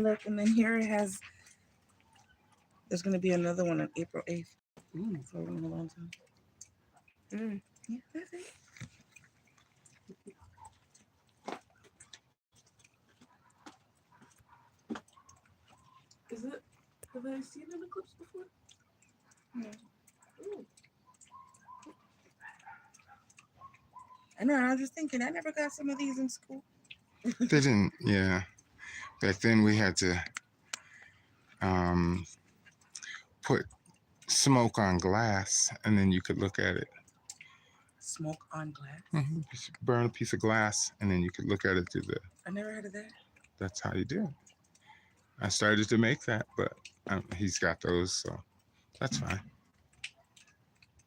Look, and then here it has. There's going to be another one on April 8th. So we're going to hold on to. Yeah, that's it. Is it? Have I seen an eclipse before? No. Ooh. I know. I was just thinking. I never got some of these in school. They didn't. Yeah. Back then we had to put smoke on glass, and then you could look at it. Smoke on glass. Just burn a piece of glass, and then you could look at it through the. I never heard of that. That's how you do it. I started to make that, but he's got those, so that's fine.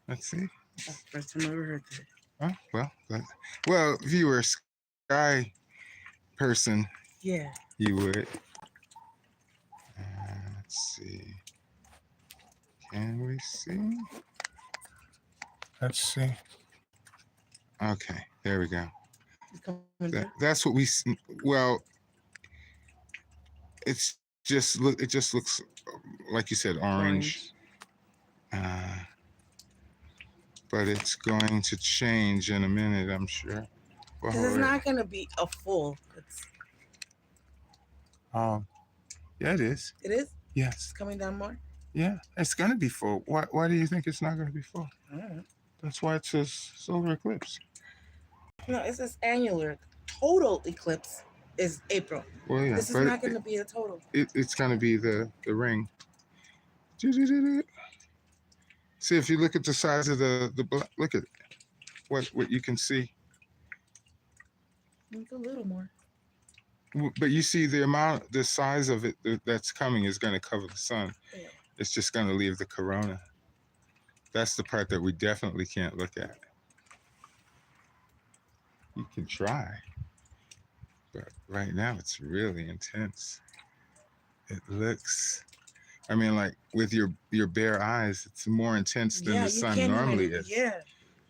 Let's see. That's the first time I ever heard that. Oh, well, if you were a sky person, yeah, you would. Let's see. Can we see? Let's see. Okay, there we go. That's what we. Well, it just looks like you said, orange. But it's going to change in a minute, I'm sure. Because it's not going to be a full. Yeah, it is. It is? Yes. It's coming down more? Yeah, it's going to be full. Why do you think it's not going to be full? I don't know. That's why it says solar eclipse. No, it says annular. Total eclipse is April. Well, yeah, this is not going to be a total. It's going to be the ring. See, if you look at the size of the look at what you can see. It's a little more. But you see the size of it that's coming is going to cover the sun. Yeah. It's just going to leave the corona. That's the part that we definitely can't look at. You can try, but right now it's really intense. It looks, I mean, like with your bare eyes, it's more intense than the sun normally is. Yeah.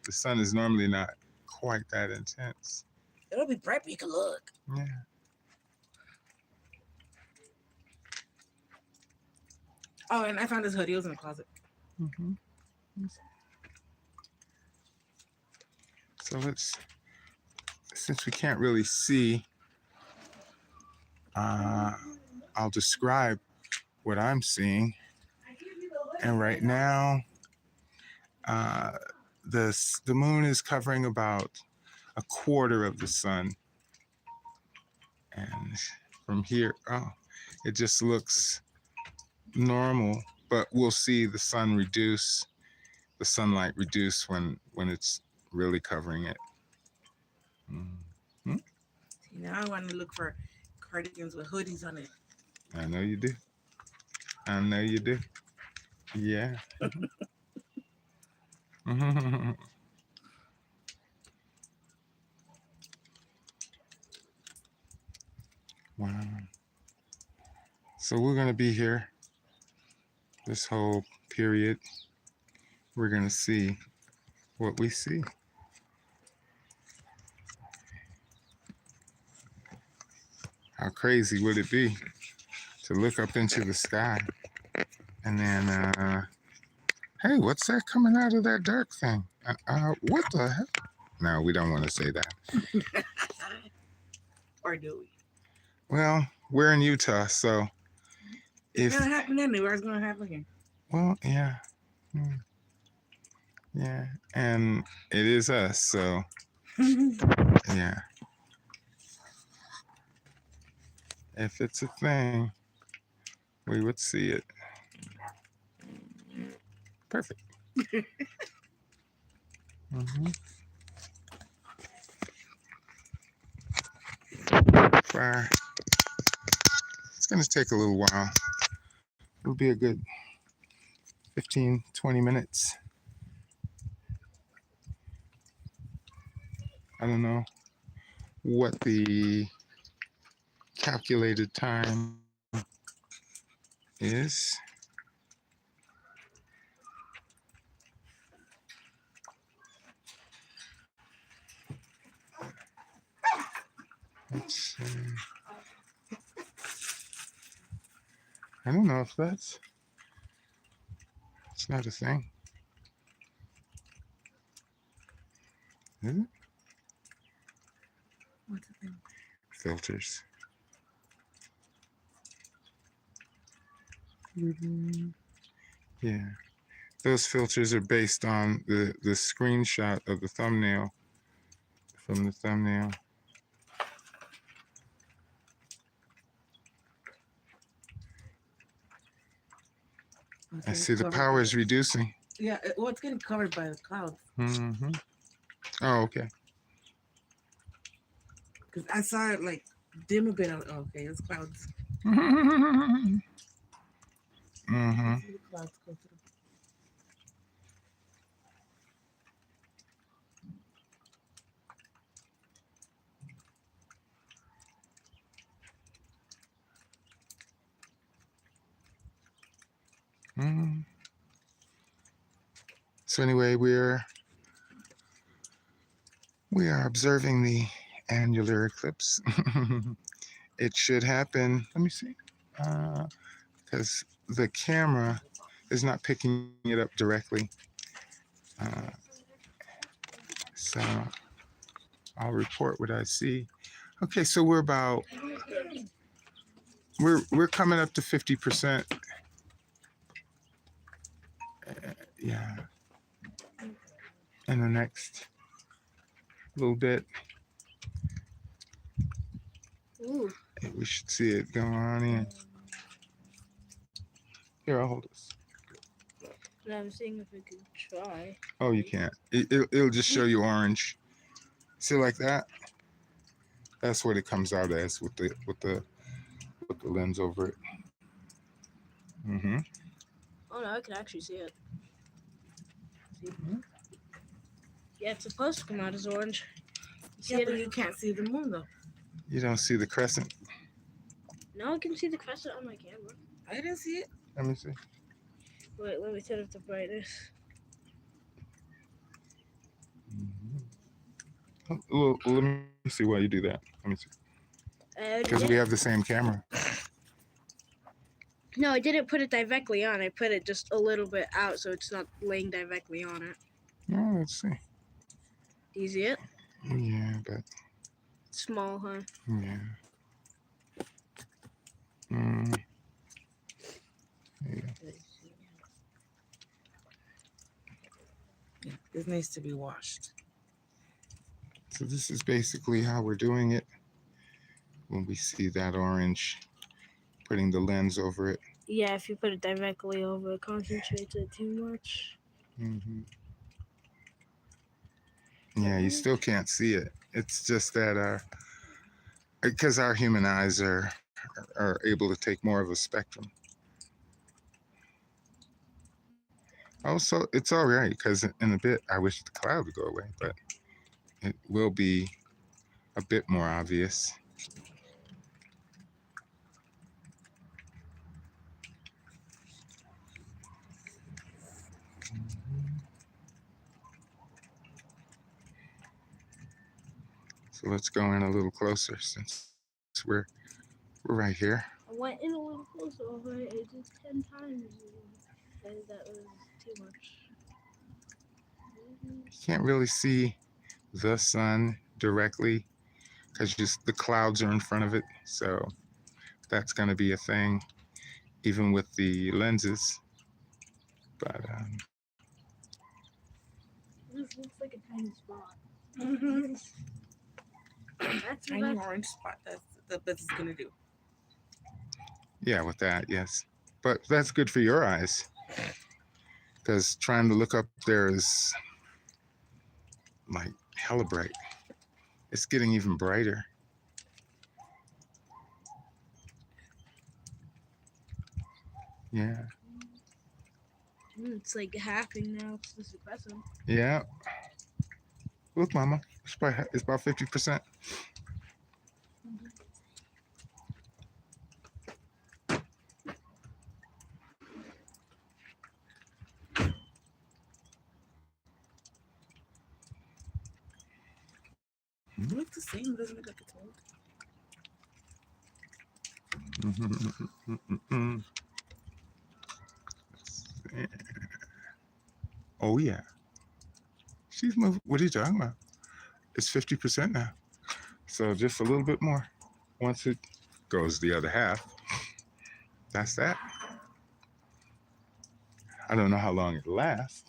The sun is normally not quite that intense. It'll be bright, but you can look. Yeah. Oh, and I found this hoodie. It was in the closet. So since we can't really see, I'll describe what I'm seeing. And right now, the moon is covering about a quarter of the sun. And from here, it just looks normal, but we'll see the sunlight reduce when it's really covering it. See, now I want to look for cardigans with hoodies on it. I know you do. Yeah. Wow. So we're going to be here this whole period. We're going to see what we see. How crazy would it be to look up into the sky and then, hey, what's that coming out of that dark thing? What the hell? No, we don't want to say that. Or do we? Well, we're in Utah, so it's gonna happen anywhere. It's gonna happen here. Well, yeah. Yeah, and it is us, so yeah. If it's a thing, we would see it. Perfect. Fire. It's going to take a little while. It'll be a good 15, 20 minutes. I don't know what the calculated time is. Let's see. I don't know if it's not a thing. Is it? What's the thing? Filters. Yeah. Those filters are based on the screenshot of the thumbnail, from the thumbnail. I see the power is reducing. Yeah, well, it's getting covered by the clouds. Mm-hmm. Oh, okay. Because I saw it like dim a bit. I was like, oh, okay, it's clouds. Mm-hmm. I see the clouds go through. Mm-hmm. So anyway, we are observing the annular eclipse. It should happen. Let me see. Because the camera is not picking it up directly. So I'll report what I see. Okay, so we're coming up to 50%. Yeah. In the next little bit. Ooh. We should see it go on in. Here, I'll hold this. And I'm seeing if I could try. Oh, you can't. It'll just show you orange. See, like that? That's what it comes out as with the lens over it. Mm-hmm. Oh no, I can actually see it. See? Yeah, it's supposed to come out as orange. Yeah, but you can't see the moon though. You don't see the crescent? No, I can see the crescent on my camera. I didn't see it. Let me see. Wait, let me turn up the brightness. Mm-hmm. Well, let me see why you do that. Let me see. Because we have the same camera. No, I didn't put it directly on. I put it just a little bit out so it's not laying directly on it. Oh, let's see. Do you see it? Yeah, but... Small, huh? Yeah. Mm. Yeah. Yeah, this needs to be washed. So this is basically how we're doing it. When we see that orange, putting the lens over it. Yeah, if you put it directly over, it concentrates it too much. Mm-hmm. Yeah, you still can't see it. It's just that because our human eyes are able to take more of a spectrum. Also, it's all right because in a bit, I wish the cloud would go away, but it will be a bit more obvious. So let's go in a little closer since we're right here. I went in a little closer over it. It did 10 times. And that was too much. You can't really see the sun directly because just the clouds are in front of it. So that's going to be a thing, even with the lenses. But This looks like a tiny spot. Mm-hmm. That's Tiny about orange spot. That's what it's gonna do. yeah, with that, yes. But that's good for your eyes because trying to look up there is like hella bright. It's getting even brighter. Yeah. it's like happening now. It's the suppressor. Yeah. Look, Mama, it's about 50%. It looks the same. It doesn't look like it's old. Yeah. Oh yeah, she's moving. What are you talking about? It's 50% now. So just a little bit more. Once it goes the other half, that's that. I don't know how long it lasts,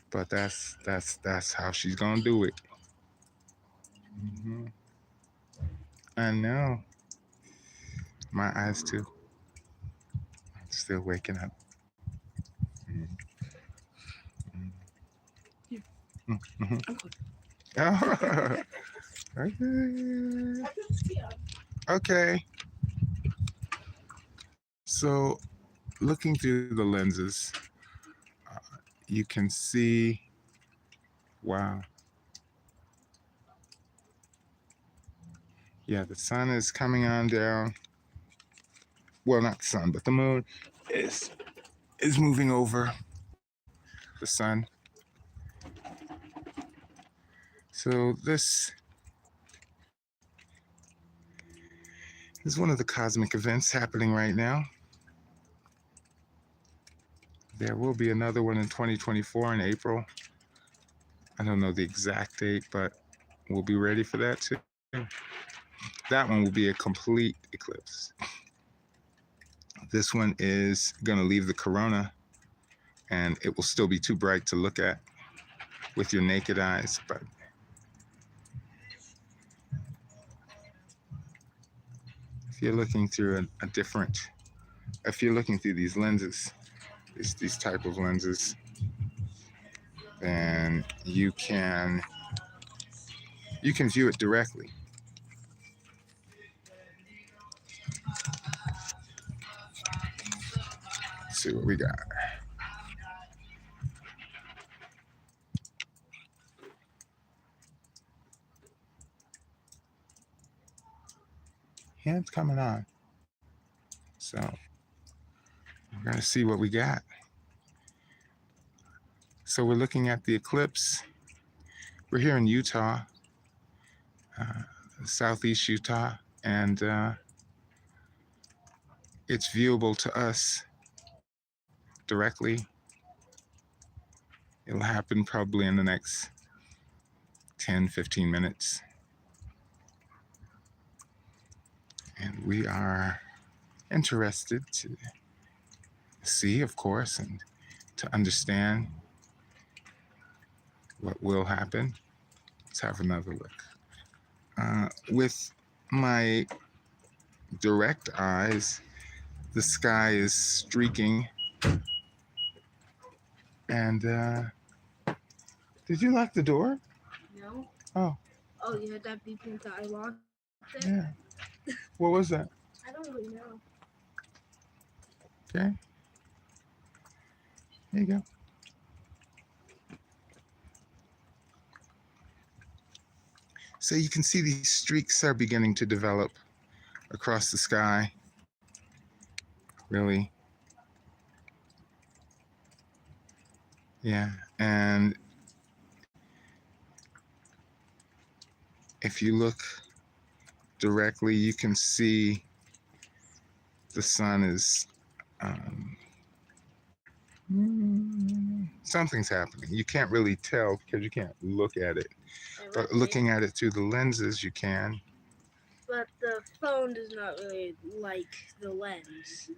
but that's how she's gonna do it. I know. My eyes too. I'm still waking up. Mhm. Oh, okay. Okay. So, looking through the lenses, uh, you can see. Wow. Yeah, the sun is coming on down. Well, not the sun, but the moon is moving over the sun. So this is one of the cosmic events happening right now. There will be another one in 2024 in April. I don't know the exact date, but we'll be ready for that too. That one will be a complete eclipse. This one is going to leave the corona, and it will still be too bright to look at with your naked eyes, but if you're looking through a different, if you're looking through these lenses, these type of lenses, then you can view it directly. Let's see what we got. Yeah, it's coming on. So we're going to see what we got. So we're looking at the eclipse. We're here in Utah, southeast Utah, and it's viewable to us directly. It'll happen probably in the next 10, 15 minutes. And we are interested to see, of course, and to understand what will happen. Let's have another look. With my direct eyes, the sky is streaking. And did you lock the door? No. Oh. Oh, you had that beeping that I locked it? Yeah. What was that? I don't really know. Okay. There you go. So you can see these streaks are beginning to develop across the sky. Really. Yeah. And if you look directly, you can see the sun is something's happening. You can't really tell because you can't look at it. But looking at it through the lenses, you can. But the phone does not really like the lens.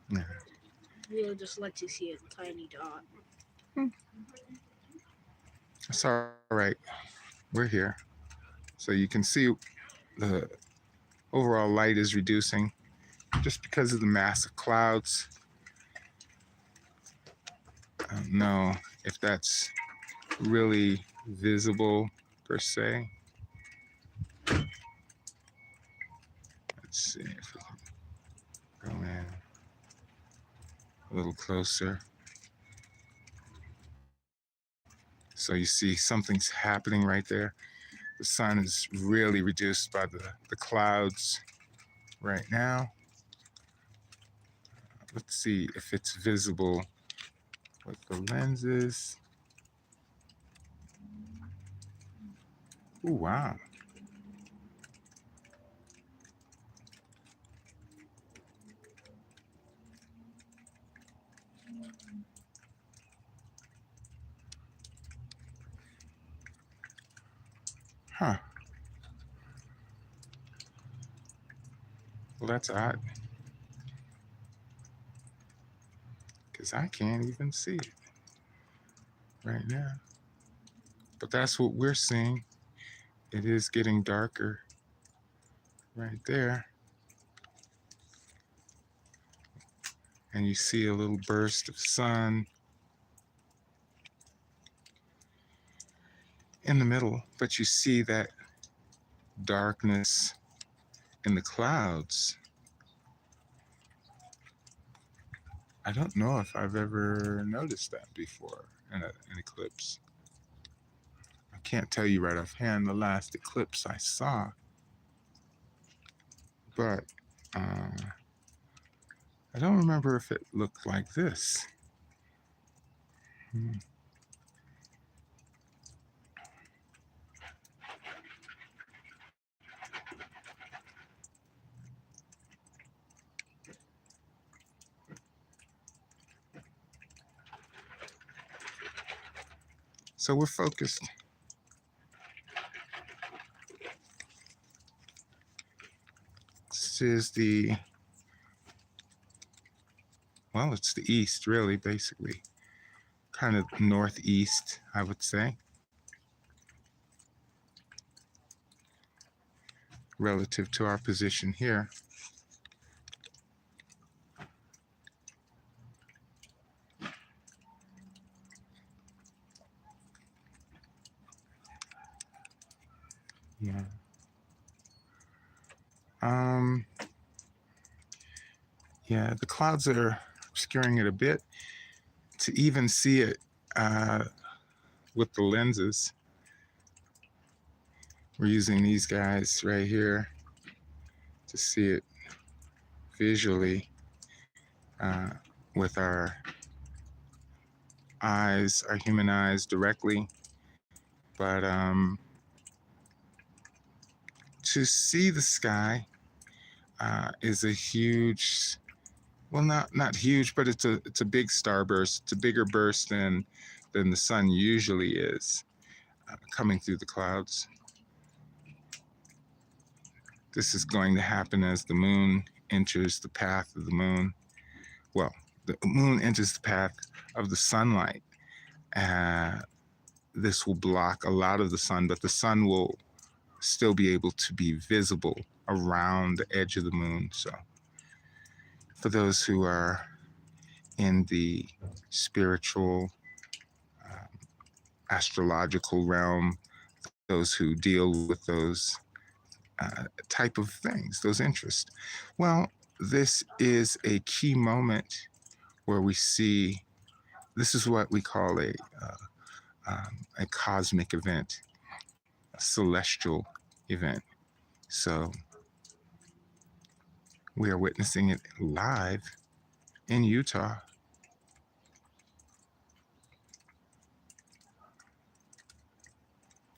Yeah. It really just lets you see a tiny dot. It's all right. We're here. So you can see the overall light is reducing just because of the massive clouds. I don't know if that's really visible per se. Let's see if we can go in a little closer. So you see something's happening right there. The sun is really reduced by the clouds right now. Let's see if it's visible with the lenses. Oh, wow. Huh. Well, that's odd. Because I can't even see it right now. But that's what we're seeing. It is getting darker right there. And you see a little burst of sun in the middle, but you see that darkness in the clouds. I don't know if I've ever noticed that before in an eclipse. I can't tell you right offhand the last eclipse I saw, but I don't remember if it looked like this. So we're focused. This is well, it's the east, really, basically. Kind of northeast, I would say, relative to our position here. Yeah. Yeah, the clouds are obscuring it a bit. To even see it with the lenses, we're using these guys right here to see it visually with our eyes, our human eyes directly. But to see the sky is a huge, well, not huge, but it's a big starburst. It's a bigger burst than the sun usually is coming through the clouds. This is going to happen as the moon enters the path of the moon. Well, the moon enters the path of the sunlight. This will block a lot of the sun, but the sun will still be able to be visible around the edge of the moon. So for those who are in the spiritual, astrological realm, those who deal with those type of things, those interests, well, this is a key moment where we see, this is what we call a cosmic event, a celestial event. So we are witnessing it live in Utah.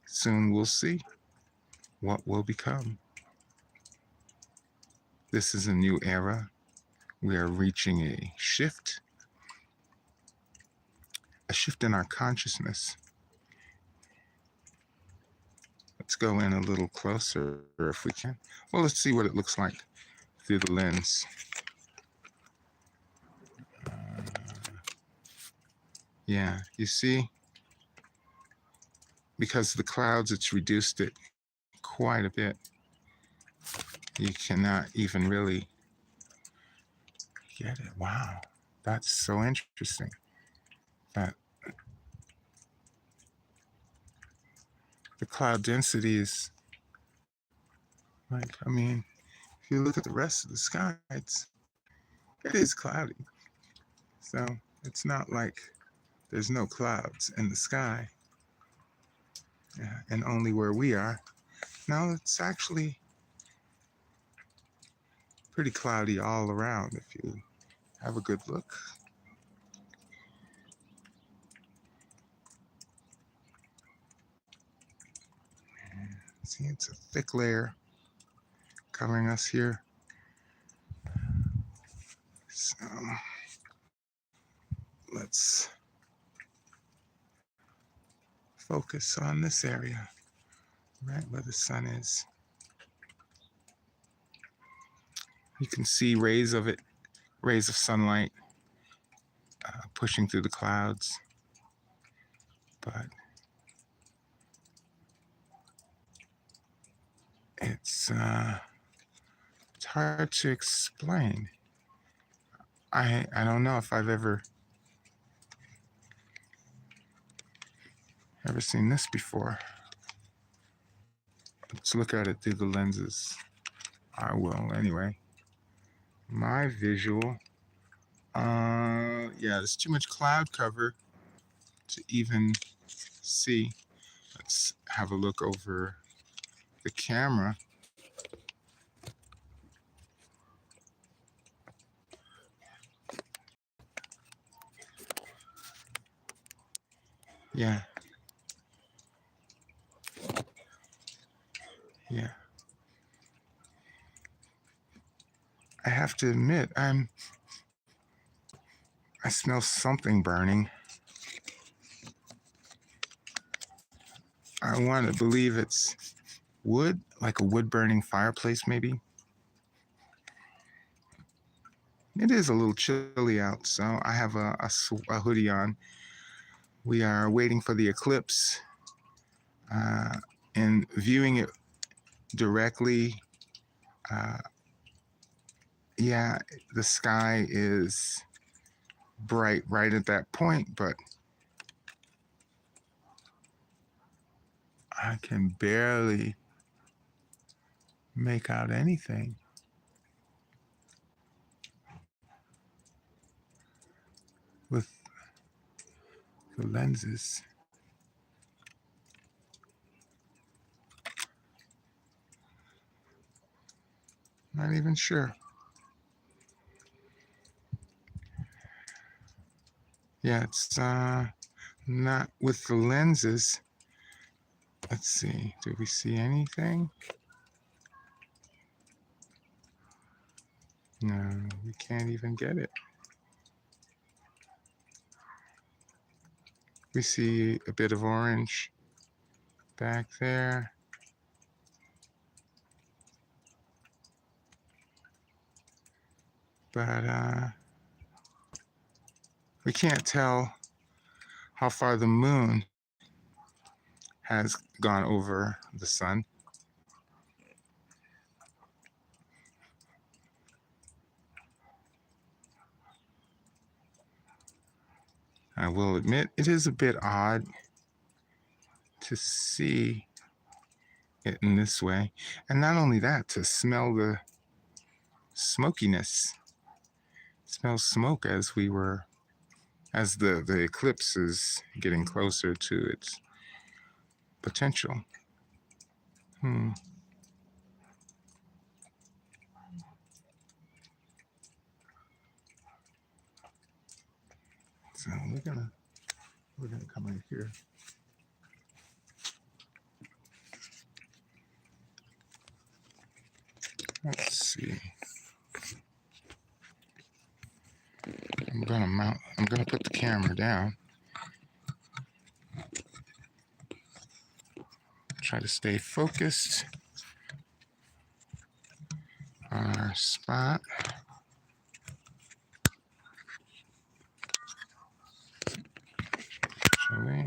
Soon we'll see what will become. This is a new era. We are reaching a shift in our consciousness. Let's go in a little closer if we can. Well, let's see what it looks like through the lens. Yeah, you see, because of the clouds, it's reduced it quite a bit. You cannot even really get it. Wow, that's so interesting. That the cloud density is like, I mean, if you look at the rest of the sky, it is cloudy. So it's not like there's no clouds in the sky. Yeah, and only where we are. No, it's actually pretty cloudy all around if you have a good look. See, it's a thick layer covering us here. So let's focus on this area, right where the sun is. You can see rays of sunlight pushing through the clouds, but it's hard to explain. I don't know if I've ever seen this before. Let's look at it through the lenses. I will anyway. My visual, yeah, there's too much cloud cover to even see. Let's have a look over the camera. Yeah. Yeah. I have to admit, I smell something burning. I want to believe it's wood, like a wood burning fireplace maybe. It is a little chilly out, so I have a hoodie on. We are waiting for the eclipse, and viewing it directly. Yeah, the sky is bright right at that point, but I can barely make out anything with the lenses. Not even sure. Yeah, it's not with the lenses. Let's see, do we see anything? No, we can't even get it. We see a bit of orange back there. But we can't tell how far the moon has gone over the sun. I will admit it is a bit odd to see it in this way. And not only that, to smell the smokiness. Smell smoke as the eclipse is getting closer to its potential. So we're gonna come right here. Let's see. I'm gonna put the camera down. Try to stay focused on our spot. Shall we?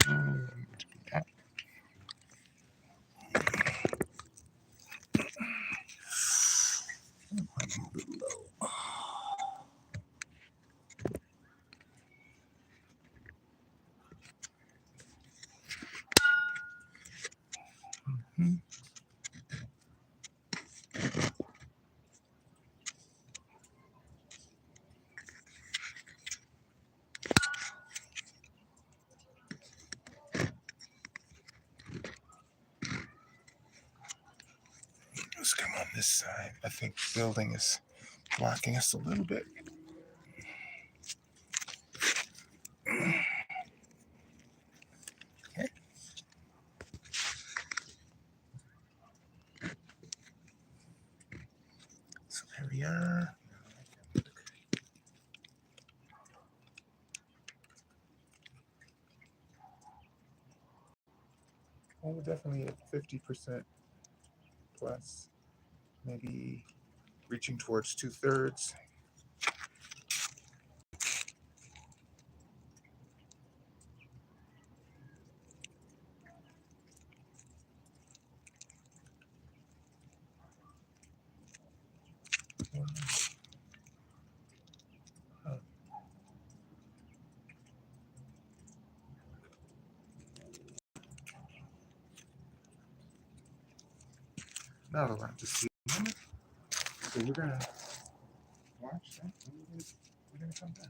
Let's come on this side. I think the building is blocking us a little bit. Okay. So there we are. definitely at 50% plus, maybe reaching towards 2/3. Not a lot to see. So we're gonna watch that. And we're gonna come back.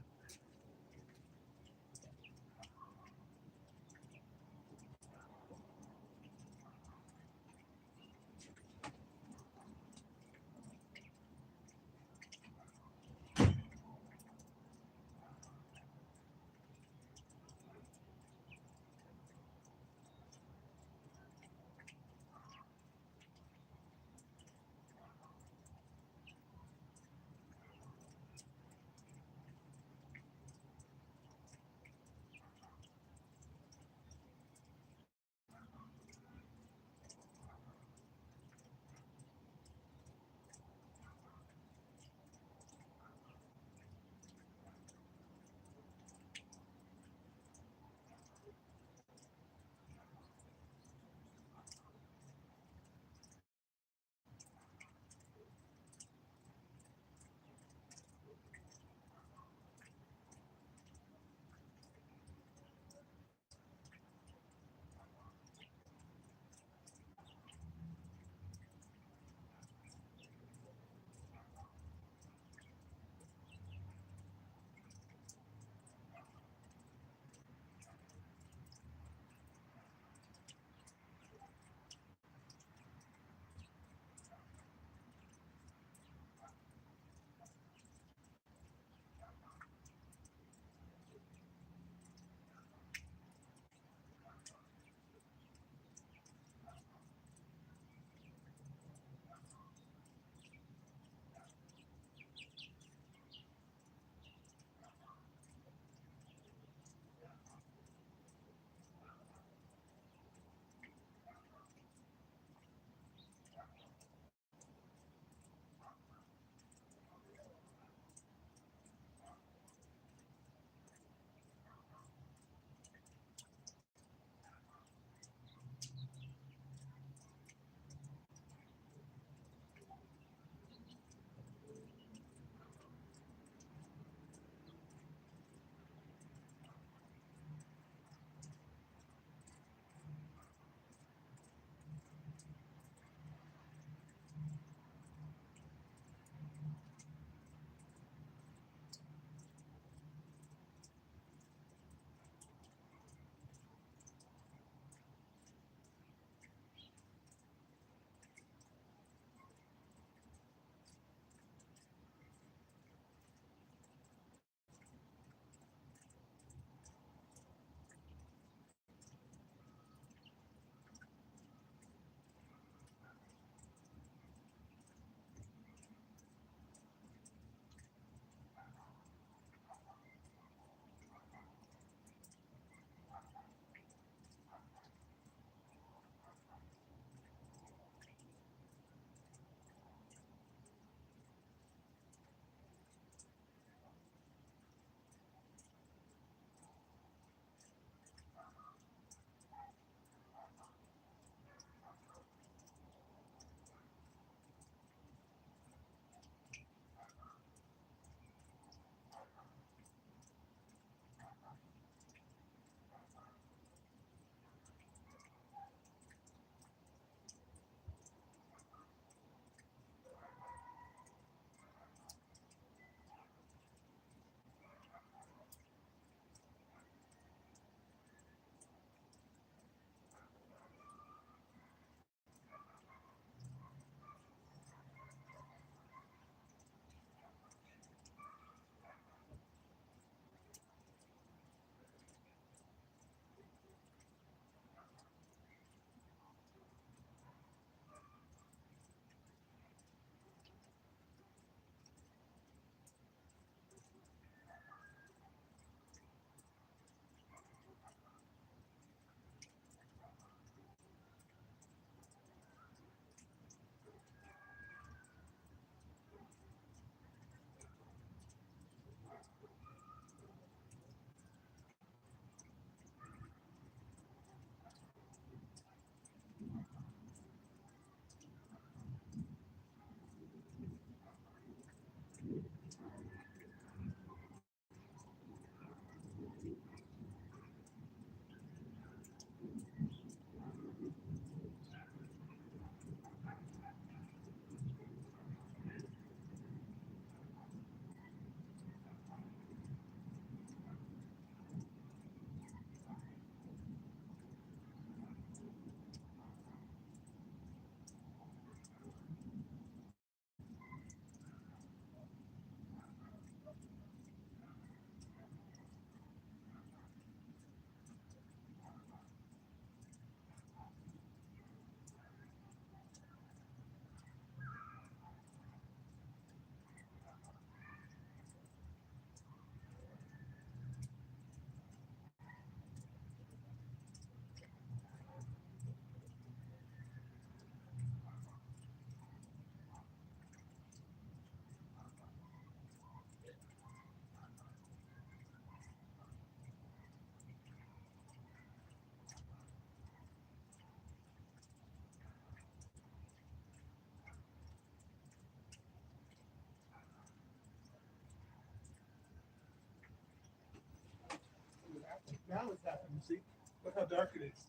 now it's happening. See? Look how dark it is.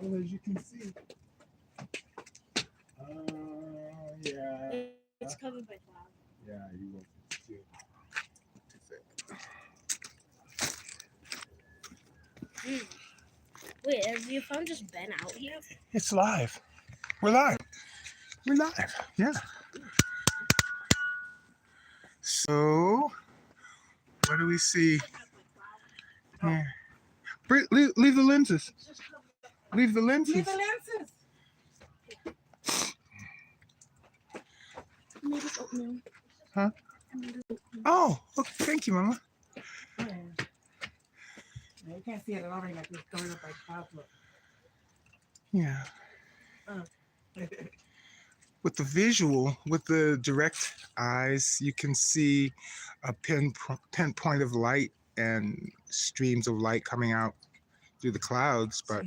Well, as you can see. Yeah. It's covered by cloud. Yeah, you will see it. Wait, has your phone just been out here? It's live. We're live. We're live. Yeah. So, what do we see? Yeah. Leave the lenses. Leave the lenses. Leave the lenses. I made this oatmeal. Huh? I made this oatmeal. Oh, okay. Thank you, Mama. Yeah. No, you can't see it at all right now. It's covered up by clouds. Look. Yeah. Oh. With the visual, with the direct eyes, you can see a pinpoint of light and streams of light coming out through the clouds. But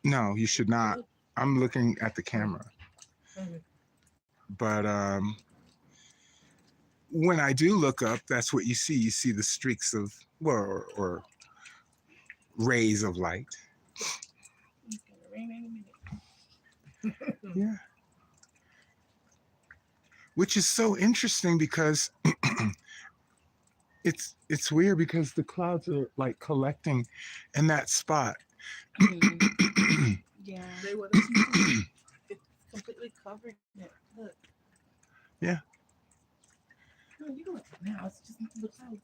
no, you should not. I'm looking at the camera. But when I do look up, that's what you see. You see the streaks of, well, or rays of light. It's gonna rain any minute. Yeah. Which is so interesting because it's weird because the clouds are like collecting in that spot. Yeah. They want to see it's completely covered it. Look. Yeah. No, you look now. It's just the clouds.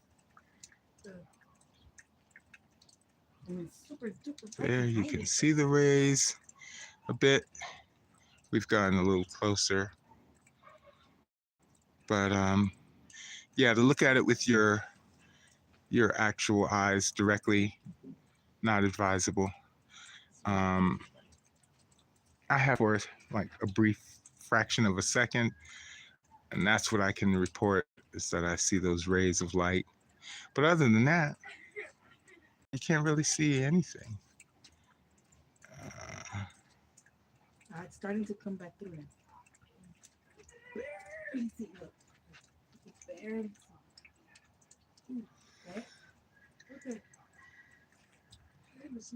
I mean, super duper bright There you behind can it. see the rays a bit. We've gotten a little closer. But yeah, to look at it with your actual eyes directly, not advisable. I have for like a brief fraction of a second, and that's what I can report is that I see those rays of light. But other than that, you can't really see anything. It's starting to come back through now. Barely see, look. It's barely see. Right? Okay. It's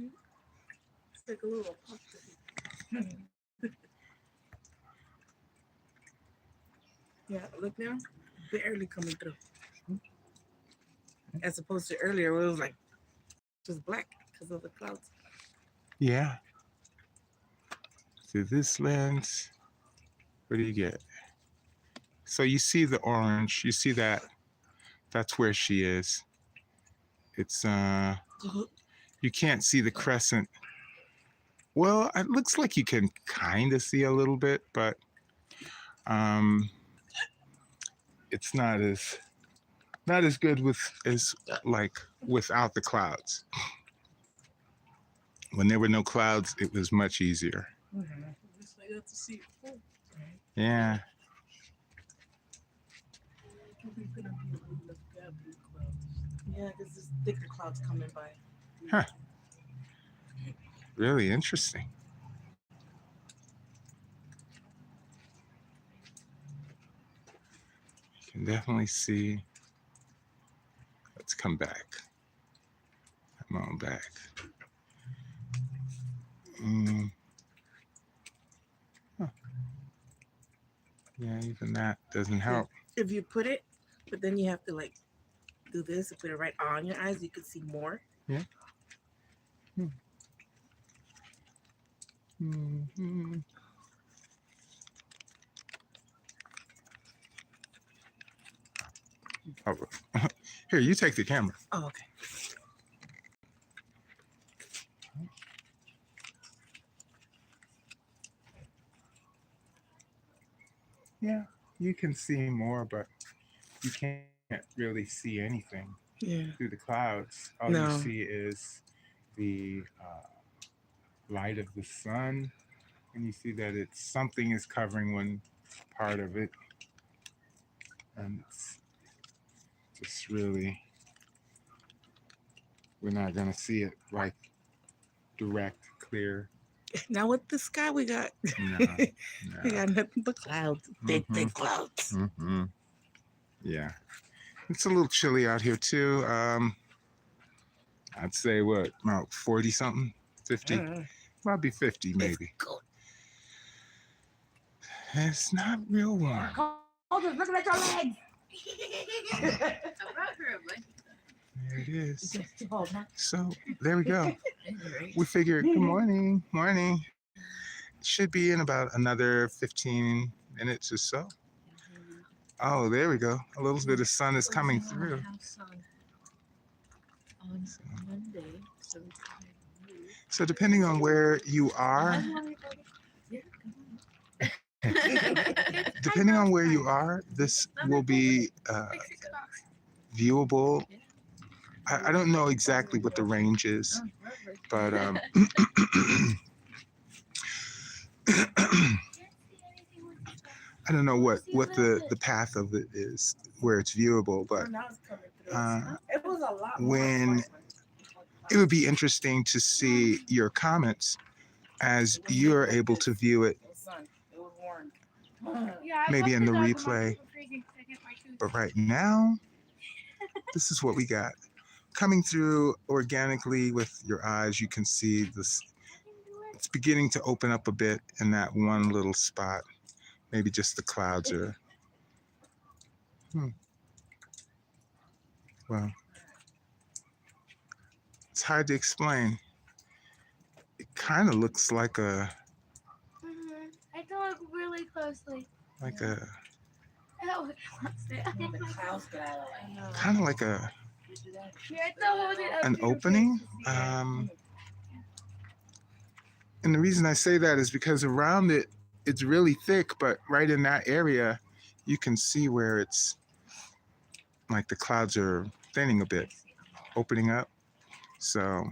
like a little apostrophe. Yeah, look now. Barely coming through. As opposed to earlier where it was like just black because of the clouds. Yeah. Through this lens, what do you get? So you see the orange, you see that, that's where she is. It's, you can't see the crescent. Well, it looks like you can kind of see a little bit, but it's not as good as like without the clouds. When there were no clouds, it was much easier. Yeah. Yeah, because there's thicker clouds coming by. Huh. Really interesting. You can definitely see. Let's come back. Come on back. Huh. Yeah, even that doesn't help. If you put it, but then you have to like do this and put it right on your eyes, you can see more. Yeah. Mm-hmm. Oh, here, you take the camera. Oh, okay. Yeah, you can see more, but you can't really see anything through the clouds. All you see is the light of the sun, and you see that it's something is covering one part of it, and it's just really, we're not gonna see it like direct, clear. Now with the sky we got, No, we no. got nothing but clouds, big, Mm-hmm. big clouds. Mm-hmm. Yeah. It's a little chilly out here too. I'd say what, about 40 something, 50, probably 50 It's maybe. cold. It's not real warm. Hold looking at your legs. There it is. Just hold on. So there we go. We figured, good morning, morning. It should be in about another 15 minutes or so. Oh, there we go. A little bit of sun is coming through. So depending on where you are, this will be viewable. I don't know exactly what the range is, but I don't know what the path of it is where it's viewable, but It was a lot when it would be interesting to see your comments as you're able to view it It was warm. maybe in the replay. But right now, this is what we got. Coming through organically with your eyes, you can see this. It's beginning to open up a bit in that one little spot. Maybe just the clouds are. Well, it's hard to explain. It kind of looks like a. I can look really closely. Like a. Yeah, Kind of like a. I don't hold it up An to your opening. face to see it. And the reason I say that is because around it, it's really thick, but right in that area, you can see where it's like the clouds are thinning a bit, opening up. So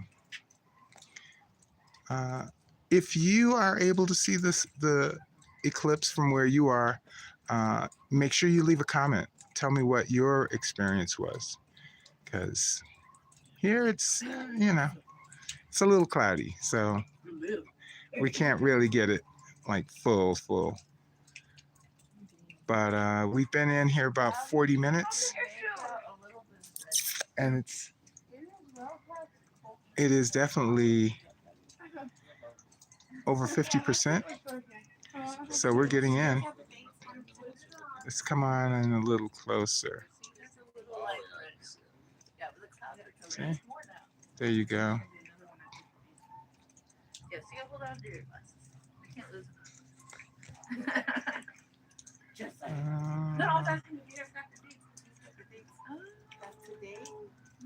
if you are able to see the eclipse from where you are, make sure you leave a comment. Tell me what your experience was, because here it's, it's a little cloudy, so we can't really get it like full. But we've been in here about 40 minutes, and it is definitely over 50%. So we're getting in. Let's come on in a little closer. See? There you go.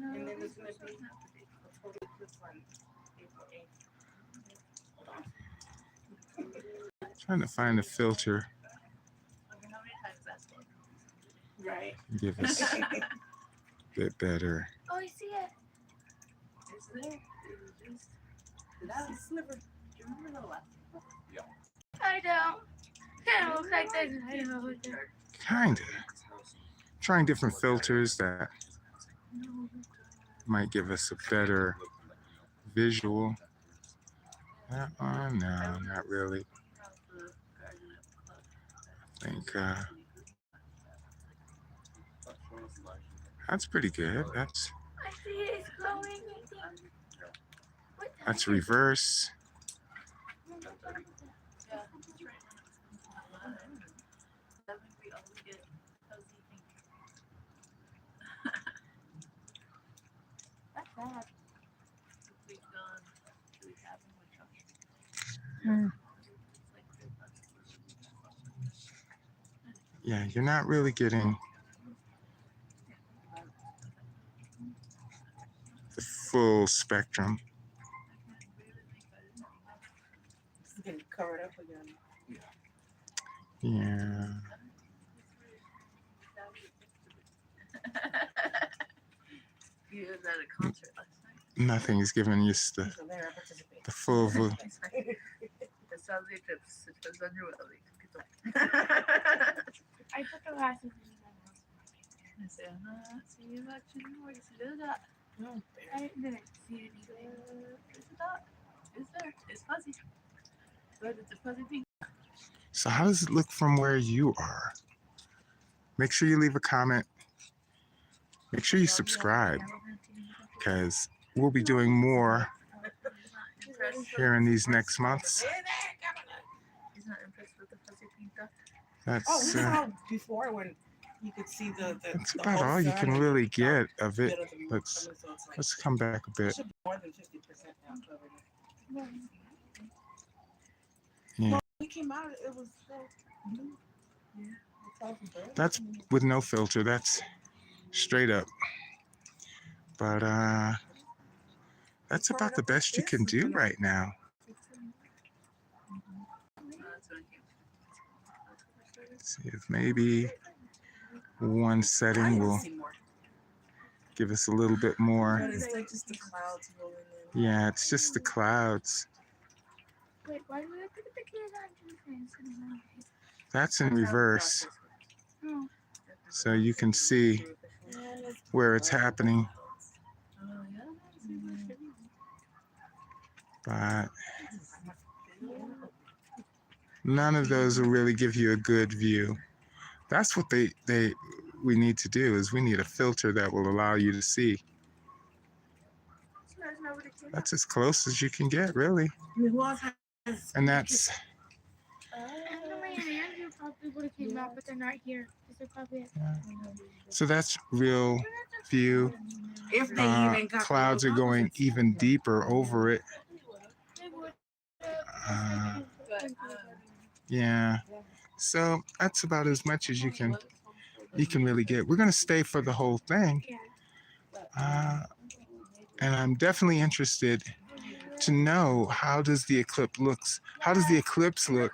And then there's going to be a total eclipse on April 8th. Trying to find a filter. Right. Give us a bit better. Oh, I see it. That's a sliver. I don't. It looks like there's a halo there. Kinda. Trying different filters that might give us a better visual. That one, no, not really. I think that's pretty good. I see it's glowing. That's reverse. Yeah, you're not really getting the full spectrum. It's getting covered up again. Yeah. You was at a concert last night. Nothing is giving you So there, I participate. the full view. It sounds like it was on your belly. I put the glasses in my mouth. I said, see you watching more. You see that? I didn't see anything. Is it that? It's there. It's fuzzy. fuzzy pink. So how does it look from where you are? Make sure you leave a comment. Make sure you subscribe, because we'll be doing more here in these next months. He's not impressed with the fuzzy pink duck. Oh, we That's saw before when you could see that's the about whole all you sun can and really the get dark of it. bit of the moon Let's coming, so it's like, let's come back a it bit. should be more than 50% now covered. Yeah, We came out, it was so blue. Yeah, it's all from birds. that's with no filter. That's straight up. But that's about the best you can do right now. That's what I came. See if maybe one setting will See more. give us a little bit more. But it's like just the clouds rolling in. Yeah, it's just the clouds. Wait, why do I put the kids on defense? That's in reverse, Oh, so you can see where it's happening. Oh, yeah. See what you But none of those will really give you a good view. That's what we need to do, is we need a filter that will allow you to see. That's as close as you can get, really. And that's Emily and Andrew probably would have came out, but they're not here because they're probably. so that's real view. If they even got Clouds are going even deeper over it. They would. Yeah. So that's about as much as you can really get. We're gonna stay for the whole thing. And I'm definitely interested to know, how does the eclipse look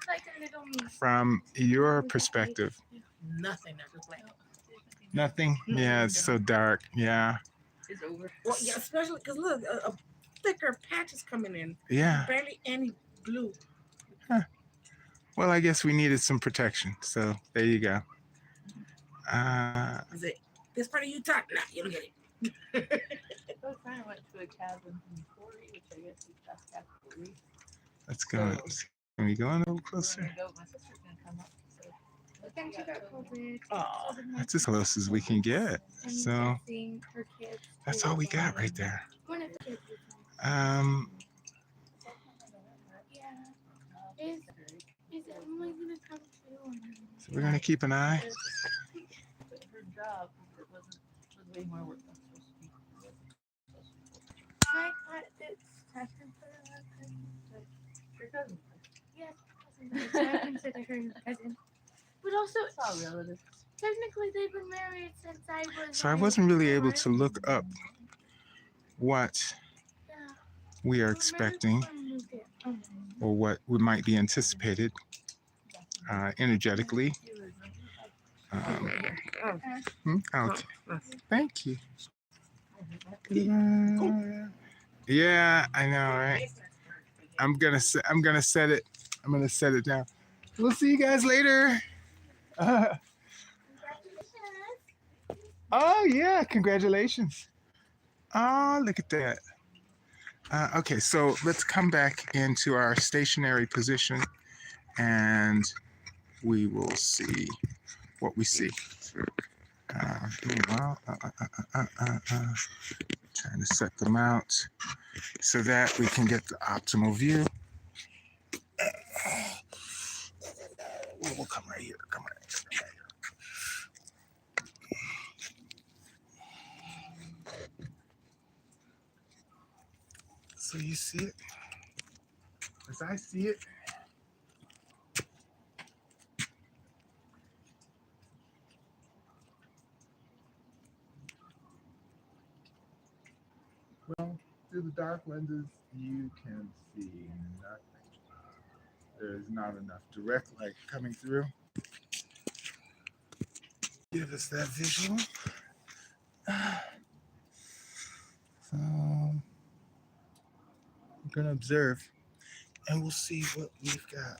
from your perspective? nothing, they're just like, Nothing? Yeah, it's so dark. Yeah. It's over. well, yeah, especially because look, a thicker patch is coming in. Yeah. Barely any blue. Well, I guess we needed some protection. So there you go. Is it this part of Utah? Nah, you don't get it. So I went to a cabin in Corey, which I guess is just after the reef. Let's go. Can we go a little We're closer? gonna go. My sister's gonna come up. So But then she got COVID. Oh, That's as close as we can get. And So seeing her kids. that's all we got right there. One of the kids was Yeah. Is Emily gonna come too? So we're gonna keep an eye. but her job was way more work than supposed to be. I thought it's tested for her cousin. Your cousin. Yes, cousin. So I consider her a cousin. But also, It's all relative. technically, they've been married since I was. So I wasn't really able to look up what Yeah. we are They were married expecting, before I moved here. or what might be anticipated energetically. Okay. Thank you. Yeah, I know, right? I'm gonna set it. I'm gonna set it down. We'll see you guys later. Oh yeah, congratulations. Oh, look at that. Okay, so let's come back into our stationary position, and we will see what we see. Meanwhile, trying to set them out so that we can get the optimal view. We'll come right here. Come right here. So you see it as I see it. Well, through the dark lenses, you can see nothing. There is not enough direct light coming through. Give us that visual. So I'm gonna observe, and we'll see what we've got.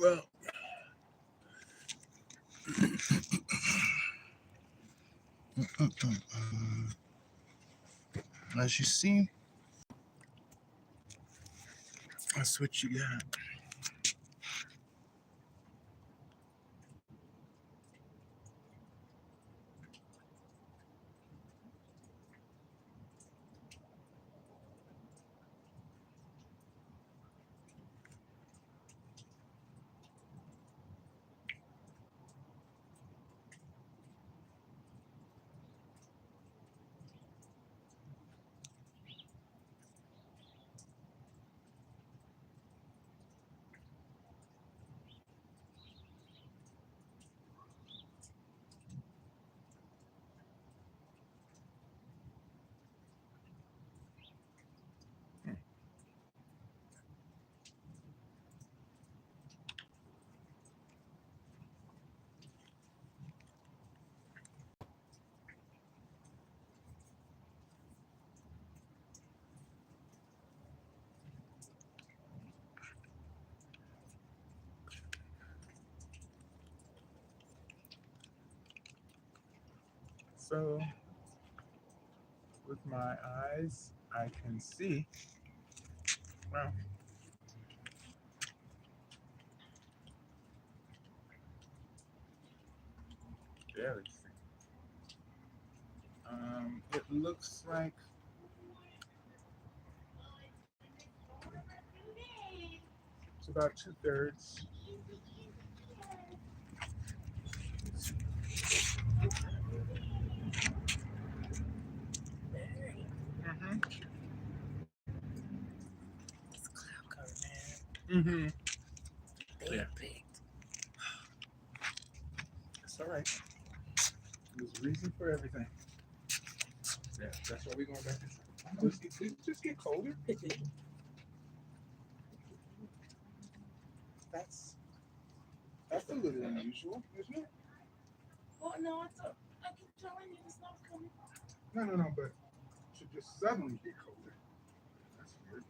Well, as you see, that's what you got. So, with my eyes, I can see, well, barely see. It looks like it's about 2/3. Mm-hmm. It's cloud cover, man. Mm-hmm. They Yeah. big. It's all right. There's a reason for everything. Yeah, that's why we're going back inside. Just get colder. That's a little unusual, isn't it? Well, no, I keep telling you it's not coming. No, but to just suddenly get colder. That's weird.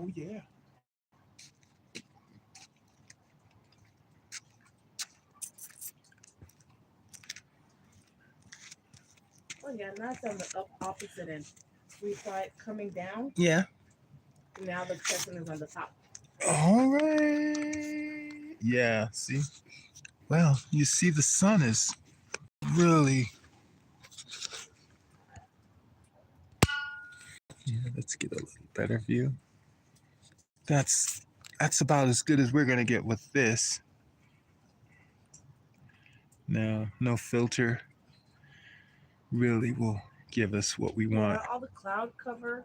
Oh yeah. Oh yeah, now it's on the opposite end. We saw it coming down. Yeah. Now the crescent is on the top. All right. Yeah. See. Well, you see, the sun is really. Yeah. Let's get a little better view. That's about as good as we're gonna get with this. No, no filter really will give us what we want. Yeah, all the cloud cover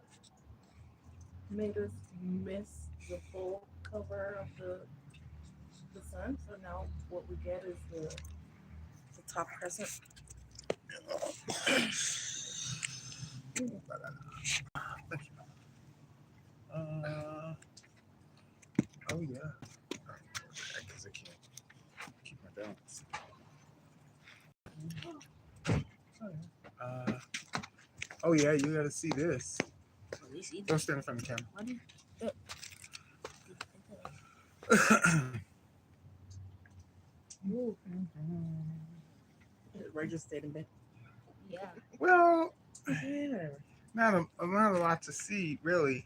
made us miss the full cover of the sun. So now what we get is the top crescent. Oh yeah. Because I can't keep my balance. Oh yeah, you gotta see this. At least he Don't stand in front of the camera. What do you, Ooh. Ray just stayed in bed. yeah. Well, Yeah. not a lot to see really.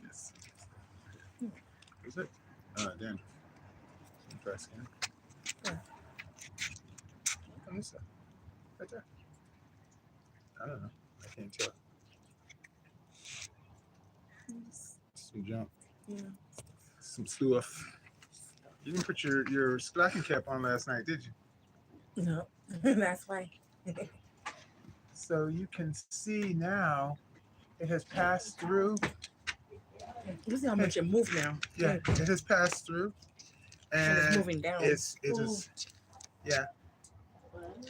Yes. Is it? Dan. Try scan. Yeah. On this side. Right there. I don't know. I can't tell. Some junk. Yeah. Some stuff. You didn't put your stocking cap on last night, did you? No, that's why. So you can see now it has passed through. You see how much it moved now. Yeah, it has passed through. And it's And moving down. it is, yeah.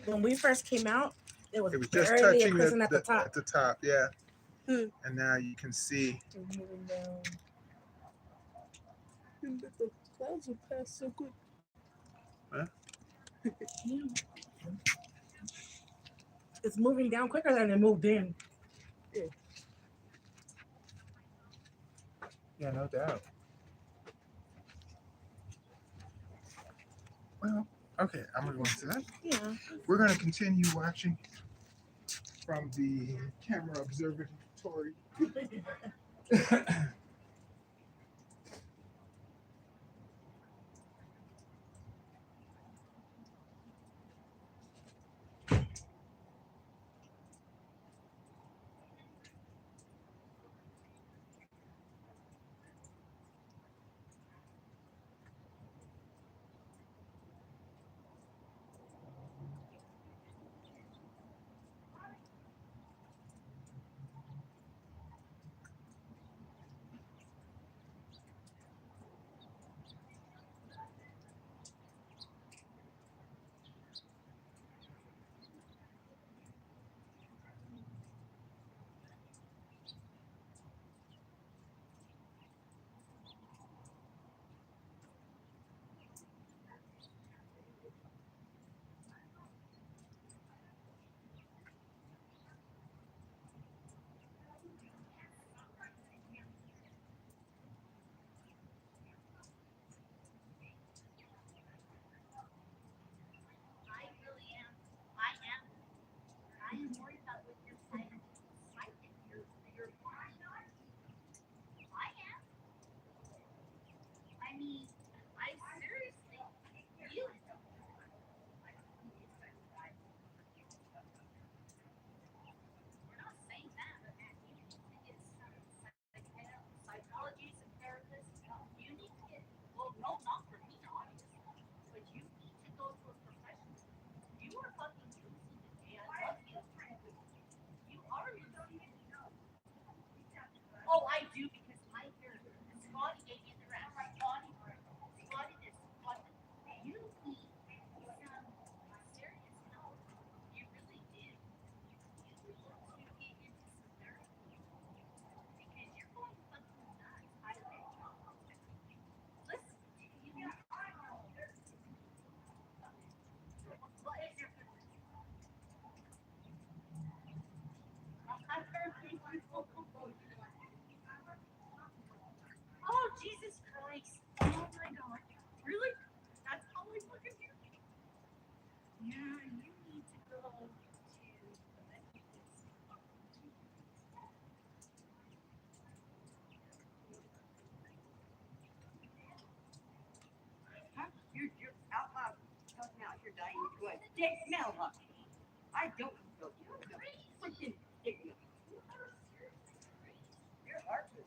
When we first came out, it was It was just barely a touching crescent at the top. At the top, yeah. Hmm. And now you can see. It's moving down. And the clouds will pass so quick. Huh? It's moving down quicker than it moved in. Yeah, no doubt. Well, okay, I'm gonna go into that. Yeah. We're gonna continue watching from the camera observatory. Jesus Christ. Oh my God. Really? That's all I fucking do? Yeah, you need to go to the Methodist. Huh? You're out loud. Talking out. You're dying. Good. Dick, smell up. I don't know. You're freaking dick. You're hard to.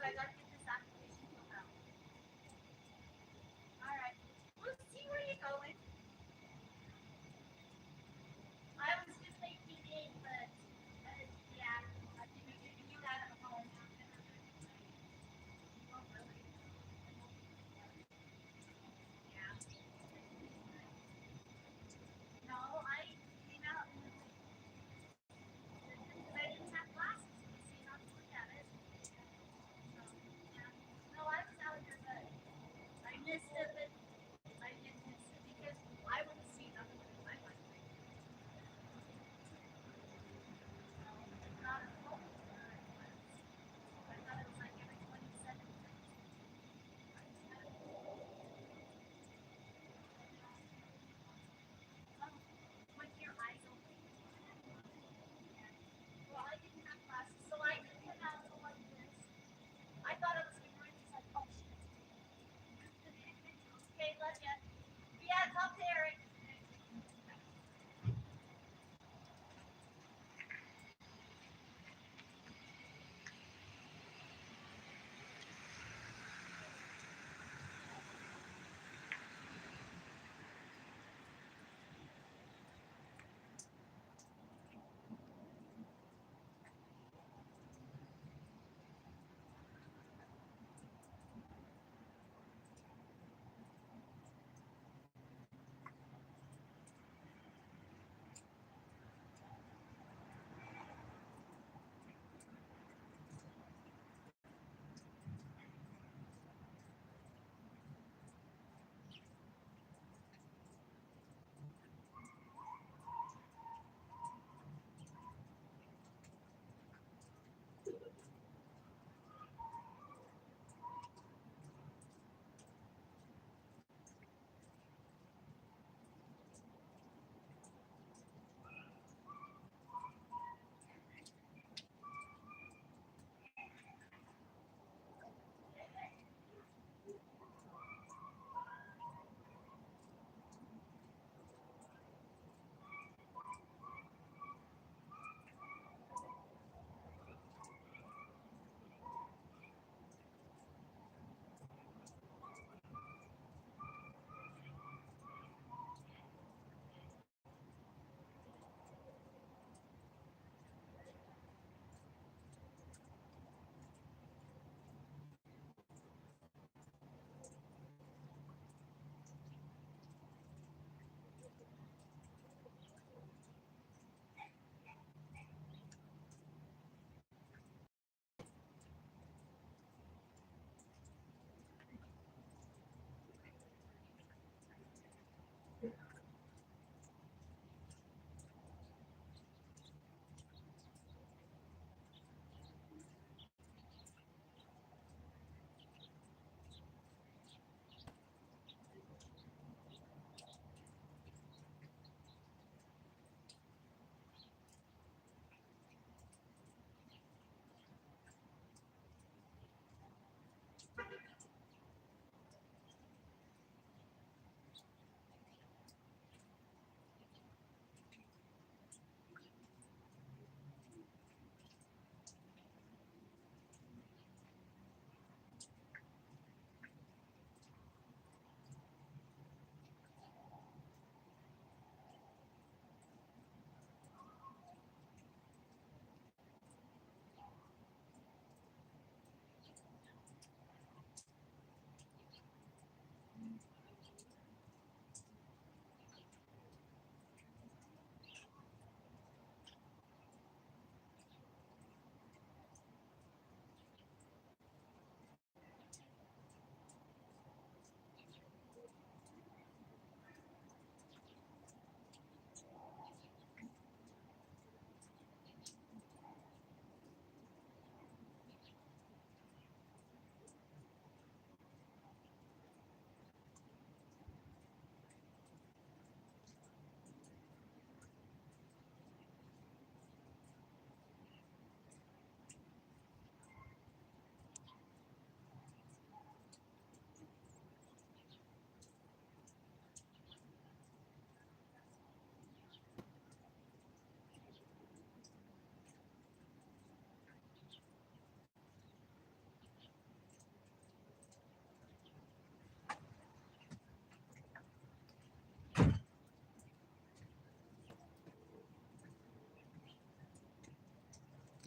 I gotta get this application filled out. Alright. We'll see where you're going. I was just thinking it, but yeah, I think we can do that at home. Oh, really? Yeah. No, I came out because I didn't have glasses. You see, not to look at it. So,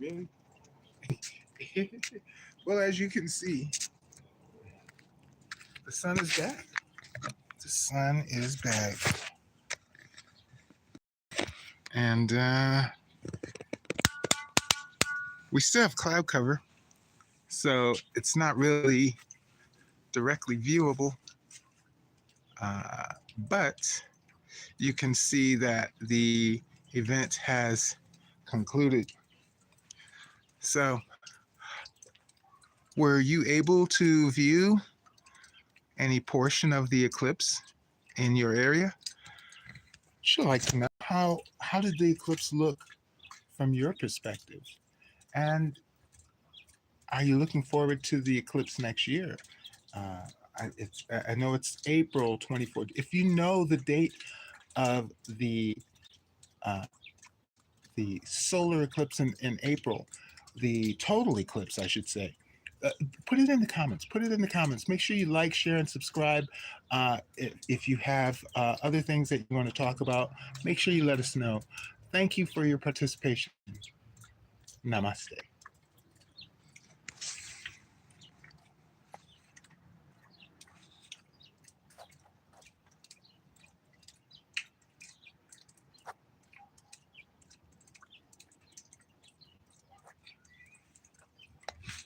Really? Well, as you can see, the sun is back. The sun is back. And we still have cloud cover, so it's not really directly viewable. But you can see that the event has concluded. So, were you able to view any portion of the eclipse in your area? Sure, like to know how did the eclipse look from your perspective, and are you looking forward to the eclipse next year? I know it's April 24th. If you know the date of uh, the solar eclipse in April, the total eclipse, I should say, put it in the comments. Put it in the comments. Make sure you like, share, and subscribe. If you have other things that you want to talk about, make sure you let us know. Thank you for your participation. Namaste.